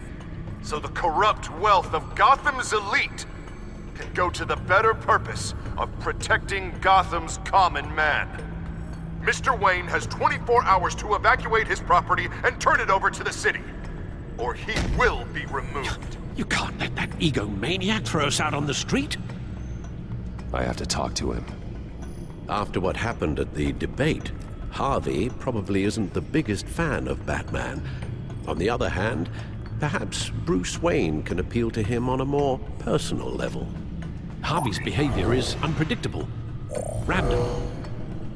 so the corrupt wealth of Gotham's elite can go to the better purpose of protecting Gotham's common man. Mr. Wayne has 24 hours to evacuate his property and turn it over to the city, or he will be removed. You can't let that egomaniac throw us out on the street. I have to talk to him. After what happened at the debate, Harvey probably isn't the biggest fan of Batman. On the other hand, perhaps Bruce Wayne can appeal to him on a more personal level. Harvey's behavior is unpredictable, random.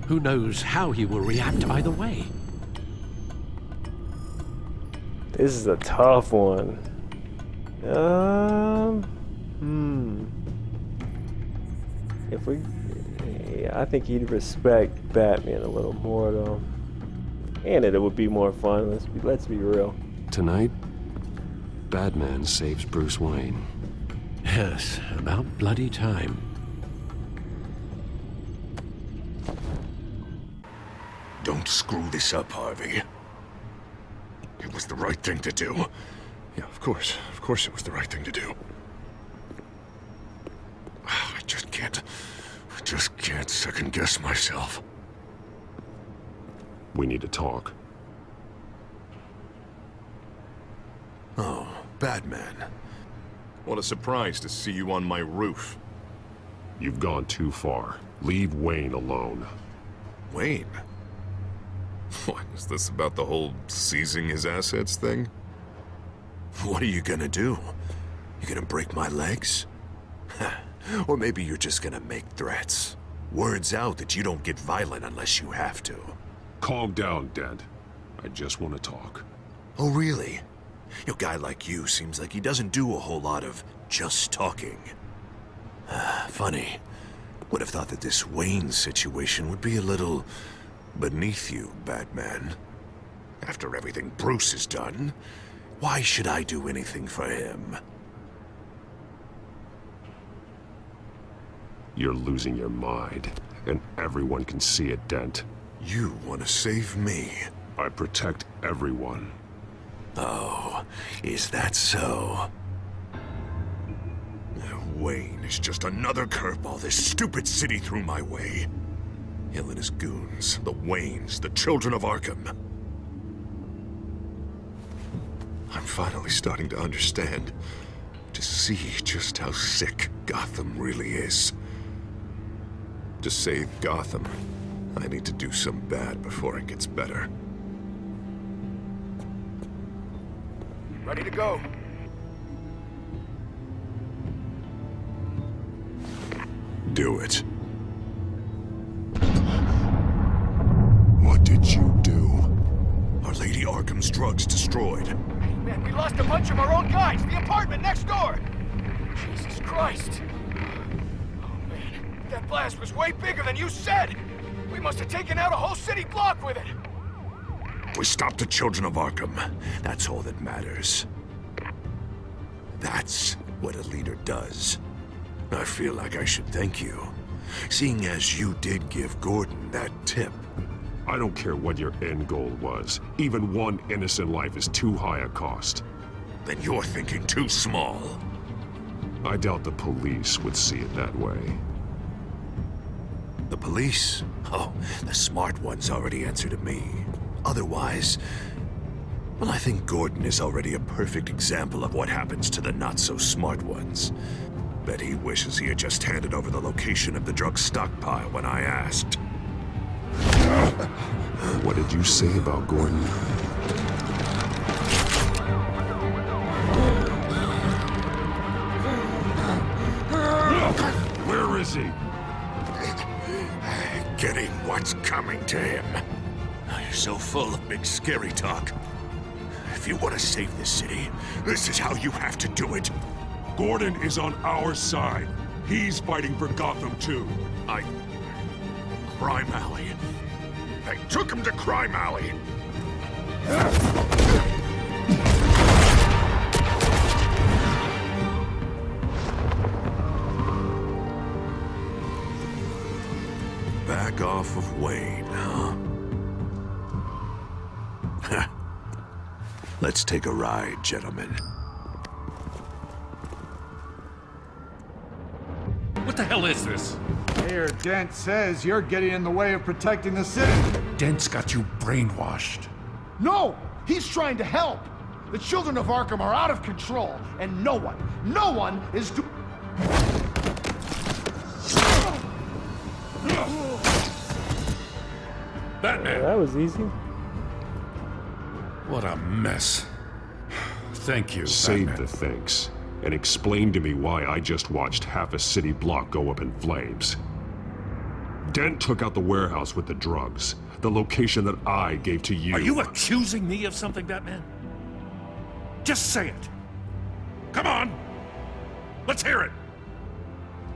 Who knows how he will react either way? This is a tough one. If we, yeah, I think he'd respect Batman a little more though, and it would be more fun. Let's be real. Tonight, Batman saves Bruce Wayne. Yes, about bloody time. Don't screw this up, Harvey. It was the right thing to do. Yeah, of course it was the right thing to do. I just can't second guess myself. We need to talk. Oh, Batman. What a surprise to see you on my roof. You've gone too far. Leave Wayne alone. Wayne? What, is this about the whole seizing his assets thing? What are you gonna do? You gonna break my legs? Or maybe you're just gonna make threats. Words out that you don't get violent unless you have to. Calm down, Dent. I just want to talk. Oh, really? A guy like you seems like he doesn't do a whole lot of just talking. Funny. Would have thought that this Wayne situation would be a little beneath you, Batman. After everything Bruce has done, why should I do anything for him? You're losing your mind, and everyone can see it, Dent. You want to save me? I protect everyone. Oh, is that so? Wayne is just another curveball this stupid city threw my way. Hill and his goons, the Waynes, the children of Arkham. I'm finally starting to understand, to see just how sick Gotham really is. To save Gotham, I need to do some bad before it gets better. Ready to go. Do it. What did you do? Our Lady Arkham's drugs destroyed. Hey, man, we lost a bunch of our own guys. The apartment next door. Jesus Christ. Oh, man. That blast was way bigger than you said. We must have taken out a whole city block with it. We stopped the children of Arkham. That's all that matters. That's what a leader does. I feel like I should thank you, seeing as you did give Gordon that tip. I don't care what your end goal was. Even one innocent life is too high a cost. Then you're thinking too small. I doubt the police would see it that way. The police? Oh, the smart ones already answer to me. Otherwise, well, I think Gordon is already a perfect example of what happens to the not-so-smart ones. Bet he wishes he had just handed over the location of the drug stockpile when I asked. What did you say about Gordon? Where is he? Getting what's coming to him. You're so full of big scary talk. If you want to save this city, this is how you have to do it. Gordon is on our side. He's fighting for Gotham, too. Crime Alley. They took him to Crime Alley. Back off of Wayne, huh? Let's take a ride, gentlemen. What the hell is this? Mayor Dent says you're getting in the way of protecting the city. Dent's got you brainwashed. No! He's trying to help! The children of Arkham are out of control, and no one is Batman! That was easy. What a mess. Thank you, Save Batman. the thanks, and explain to me why I just watched half a city block go up in flames. Dent took out the warehouse with the drugs, the location that I gave to you. Are you accusing me of something, Batman? Just say it. Come on. Let's hear it.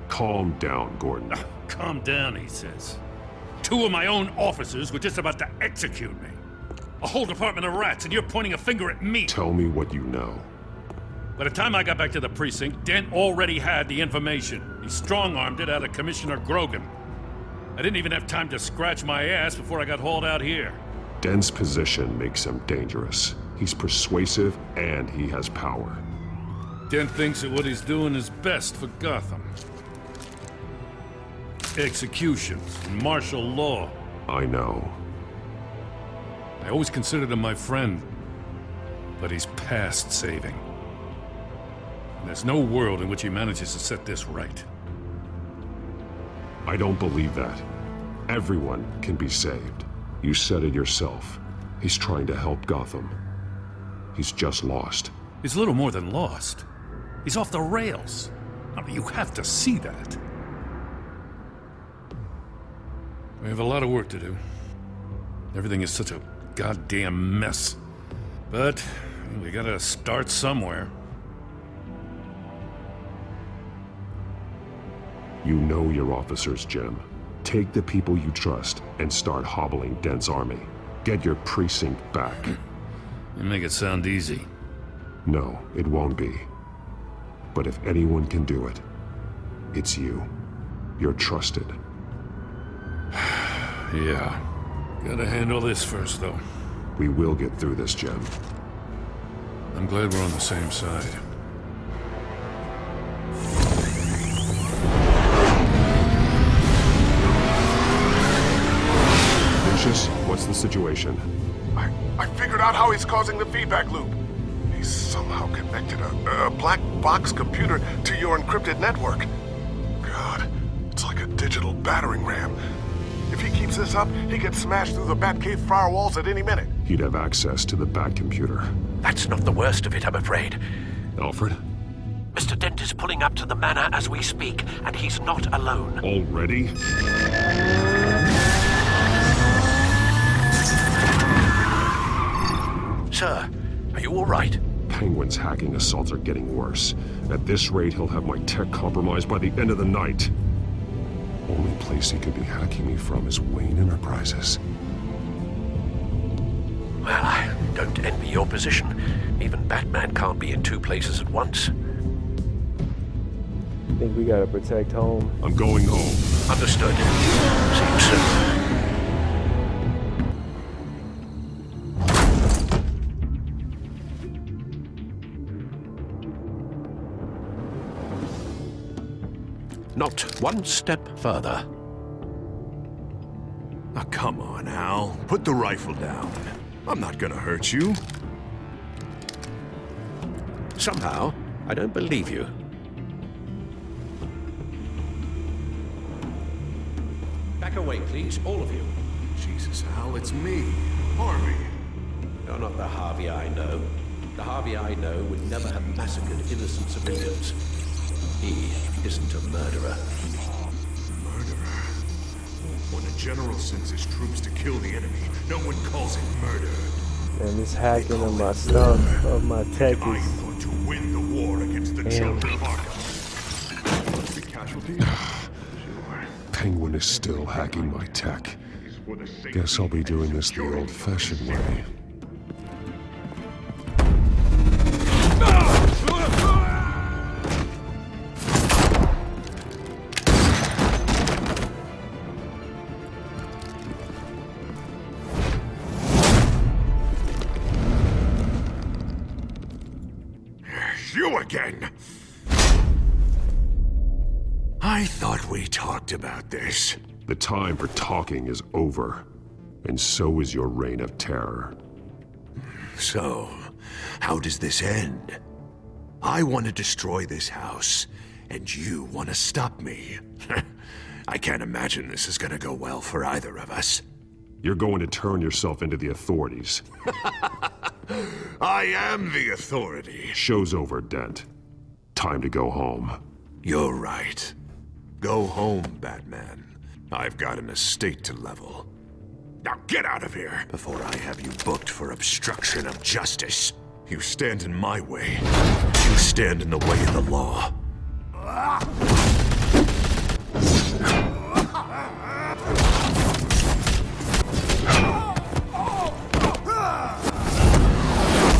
Calm down, Gordon. Calm down, he says. 2 of my own officers were just about to execute me. A whole department of rats, and you're pointing a finger at me. Tell me what you know. By the time I got back to the precinct, Dent already had the information. He strong-armed it out of Commissioner Grogan. I didn't even have time to scratch my ass before I got hauled out here. Dent's position makes him dangerous. He's persuasive, and he has power. Dent thinks that what he's doing is best for Gotham. Executions and martial law. I know. I always considered him my friend, but he's past saving. And there's no world in which he manages to set this right. I don't believe that. Everyone can be saved. You said it yourself. He's trying to help Gotham. He's just lost. He's little more than lost. He's off the rails. I mean, you have to see that. We have a lot of work to do. Everything is such a goddamn mess. But we gotta start somewhere. You know your officers, Jim. Take the people you trust and start hobbling Dent's army. Get your precinct back. You make it sound easy. No, it won't be. But if anyone can do it, it's you. You're trusted. Yeah. Gotta handle this first, though. We will get through this, Jim. I'm glad we're on the same side. What's the situation? I figured out how he's causing the feedback loop. He's somehow connected a black box computer to your encrypted network. God, it's like a digital battering ram. If he keeps this up, he can smash through the Batcave firewalls at any minute. He'd have access to the Bat computer. That's not the worst of it, I'm afraid. Alfred? Mr. Dent is pulling up to the manor as we speak, and he's not alone. Already? Sir, are you all right? Penguin's hacking assaults are getting worse. At this rate, he'll have my tech compromised by the end of the night. Only place he could be hacking me from is Wayne Enterprises. Well, I don't envy your position. Even Batman can't be in 2 places at once. I think we gotta protect home. I'm going home. Understood. See you soon. Not one step further. Now, come on, Al. Put the rifle down. I'm not gonna hurt you. Somehow, I don't believe you. Back away, please, all of you. Jesus, Al, it's me, Harvey. You're not the Harvey I know. The Harvey I know would never have massacred innocent civilians. He isn't a murderer. Murderer? When a general sends his troops to kill the enemy, no one calls it murder. And this hacking of my stuff, of my tech I is... thought to win the war against the children of Arkham. The casualties? Penguin is still hacking my tech. Guess I'll be doing this the old-fashioned way. You again! I thought we talked about this. The time for talking is over, and so is your reign of terror. So, how does this end? I want to destroy this house, and you want to stop me. I can't imagine this is gonna go well for either of us. You're going to turn yourself into the authorities. I am the authority. Show's over, Dent. Time to go home. You're right. Go home, Batman. I've got an estate to level. Now get out of here before I have you booked for obstruction of justice. You stand in my way. You stand in the way of the law.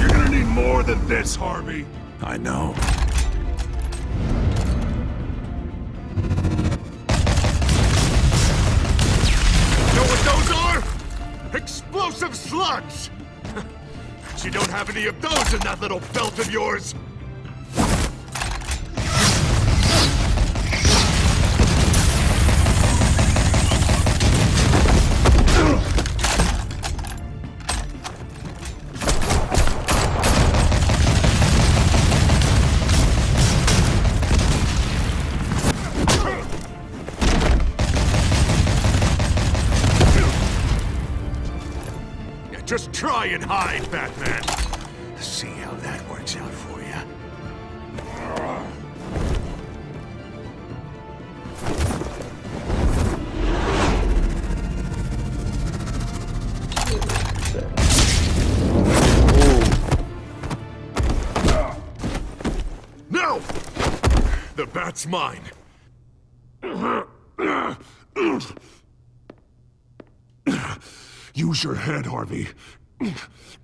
You're gonna need more than this, Harvey. I know. Know what those are? Explosive slugs! But you don't have any of those in that little belt of yours! Just try and hide, Batman. See how that works out for you. No! The bat's mine. Use your head, Harvey.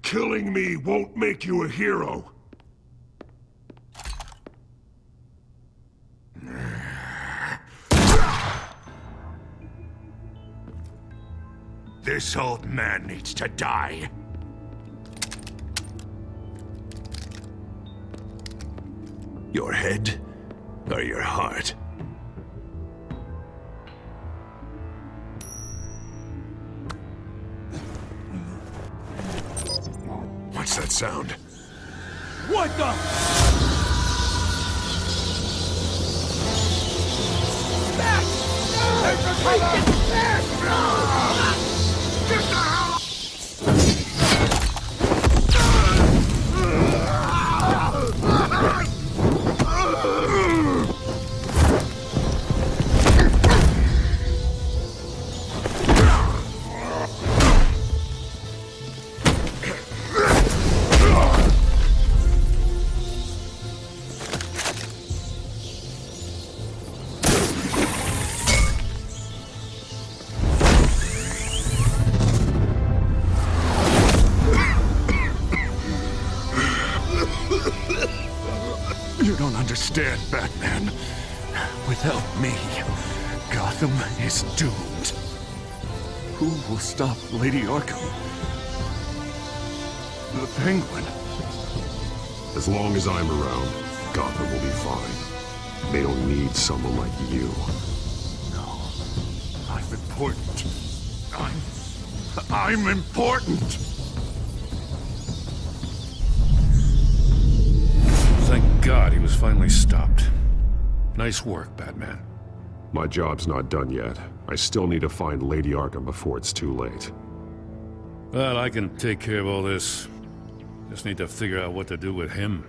Killing me won't make you a hero. This old man needs to die. Your head or your heart? What's that sound? What the? Get the hell You don't understand, Batman. Without me, Gotham is doomed. Who will stop Lady Arkham? The Penguin. As long as I'm around, Gotham will be fine. They don't need someone like you. No. I'm important. I'm important! Thank God he was finally stopped. Nice work, Batman. My job's not done yet. I still need to find Lady Arkham before it's too late. Well, I can take care of all this. Just need to figure out what to do with him.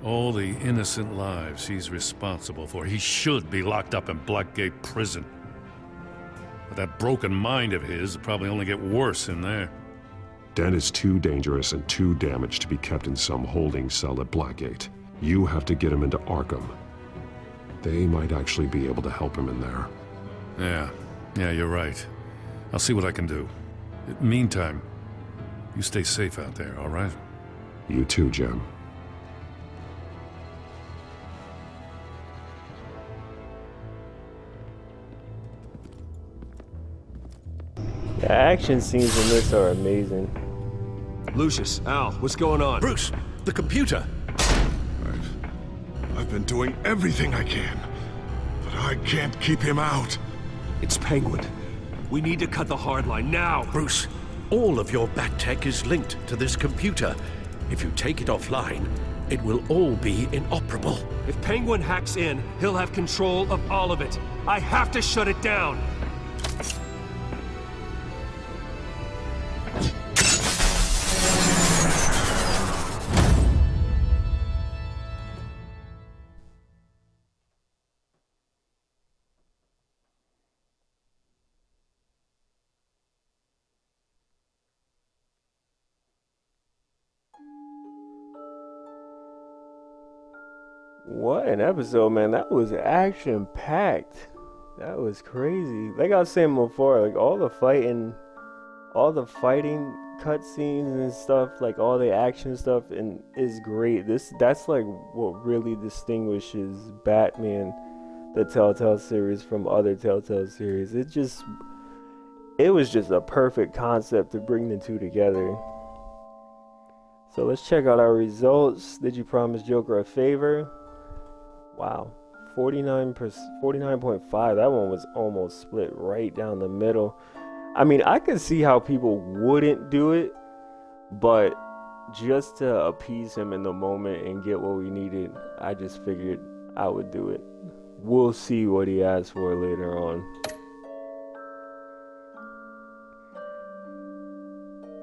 All the innocent lives he's responsible for. He should be locked up in Blackgate Prison. But that broken mind of his will probably only get worse in there. Dent is too dangerous and too damaged to be kept in some holding cell at Blackgate. You have to get him into Arkham. They might actually be able to help him in there. Yeah, you're right. I'll see what I can do. Meantime, you stay safe out there, all right? You too, Jim. The action scenes in this are amazing. Lucius, Al, what's going on? Bruce, the computer! I've been doing everything I can, but I can't keep him out. It's Penguin. We need to cut the hard line now. Bruce, all of your bat tech is linked to this computer. If you take it offline, it will all be inoperable. If Penguin hacks in, he'll have control of all of it. I have to shut it down. What an episode, man. That was action packed. That was crazy. Like I was saying before, like all the fighting cutscenes and stuff, like all the action stuff and is great. That's like what really distinguishes Batman, the Telltale series, from other Telltale series. It was just a perfect concept to bring the two together. So let's check out our results. Did you promise Joker a favor? Wow, 49.5. That one was almost split right down the middle. I mean, I could see how people wouldn't do it, but just to appease him in the moment and get what we needed, I just figured I would do it. We'll see what he asks for later on.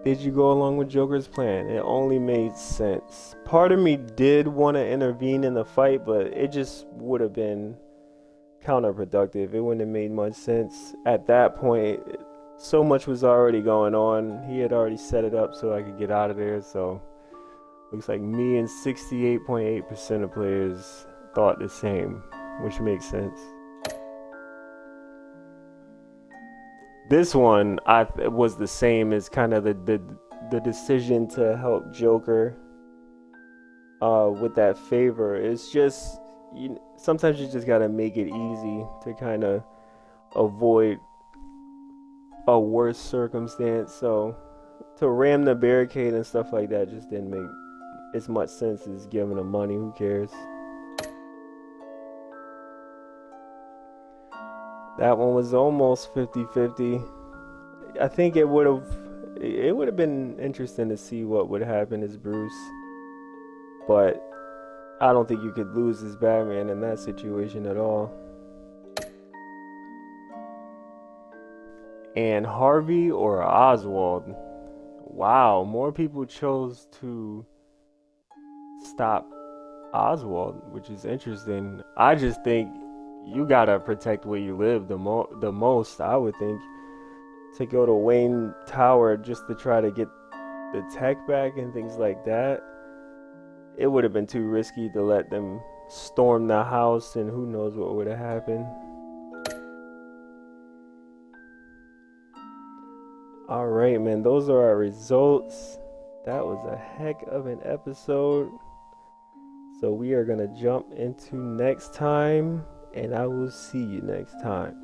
Did you go along with Joker's plan? It only made sense. Part of me did want to intervene in the fight, but it just would have been counterproductive. It wouldn't have made much sense. At that point, so much was already going on. He had already set it up so I could get out of there. So looks like me and 68.8% of players thought the same, which makes sense. This one was the same as kind of the decision to help Joker with that favor. It's just, sometimes you just gotta make it easy to kind of avoid a worse circumstance. So to ram the barricade and stuff like that just didn't make as much sense as giving him money. Who cares? That one was almost 50-50. I think it would have been interesting to see what would happen as Bruce. But I don't think you could lose as Batman in that situation at all. And Harvey or Oswald? Wow, more people chose to stop Oswald, which is interesting. I just think you gotta protect where you live the most, I would think. To go to Wayne Tower just to try to get the tech back and things like that, it would have been too risky to let them storm the house, and who knows what would have happened. Alright, man, those are our results. That was a heck of an episode. So we are gonna jump into next time, and I will see you next time.